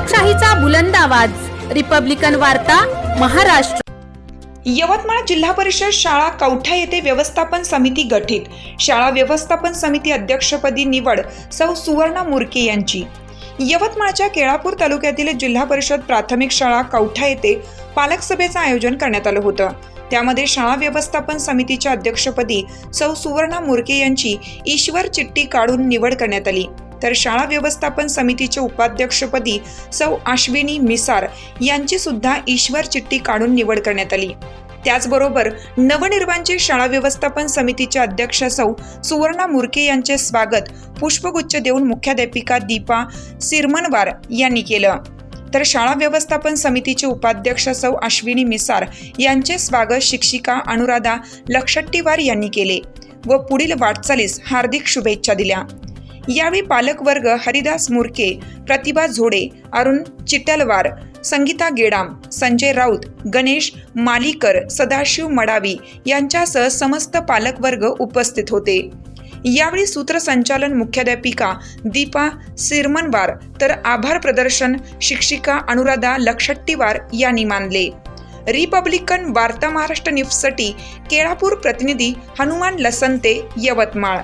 लोकशाहीचा बुलंद आवाज, रिपब्लिकन वार्ता, महाराष्ट्र। यवतमाळ जिल्हा परिषद शाळा कवठा येथे व्यवस्थापन समिती गठीत। शाळा व्यवस्थापन समिती अध्यक्षपदी निवड सौ सुवर्णा मुरके यांची। यवतमाळच्या केळापूर तालुक्यातील जिल्हा परिषद प्राथमिक शाळा कवठा येथे पालक सभेचं आयोजन करण्यात आलं होतं। त्यामध्ये शाळा व्यवस्थापन समितीच्या अध्यक्षपदी सौ सुवर्णा मुरके यांची ईश्वर चिठ्ठी काढून निवड करण्यात आली, तर शाळा व्यवस्थापन समितीच्या उपाध्यक्षपदी सौ अश्विनी मिसार यांची सुद्धा ईश्वर चिठ्ठी काढून निवड करण्यात आली। त्याचबरोबर नवनिर्वाचित शाळा व्यवस्थापन समितीच्या अध्यक्ष सौ सुवर्णा मुरके यांचे स्वागत पुष्पगुच्छ देऊन मुख्याध्यापिका दीपा सिरमनवार यांनी केलं, तर शाळा व्यवस्थापन समितीचे उपाध्यक्ष सौ अश्विनी मिसार यांचे स्वागत शिक्षिका अनुराधा लक्षट्टीवार यांनी केले व पुढील वाटचालीस हार्दिक शुभेच्छा दिल्या। यावेळी पालकवर्ग हरिदास मुरके, प्रतिभा झोडे, अरुण चिटलवार, संगीता गेडाम, संजय राऊत, गणेश मालीकर, सदाशिव मडावी यांच्यासह समस्त पालकवर्ग उपस्थित होते। यावेळी सूत्रसंचालन मुख्याध्यापिका दीपा सिरमनवार तर आभार प्रदर्शन शिक्षिका अनुराधा लक्षट्टीवार यांनी मानले। रिपब्लिकन वार्ता महाराष्ट्र न्यूजसाठी केळापूर प्रतिनिधी हनुमान लसंते, यवतमाळ।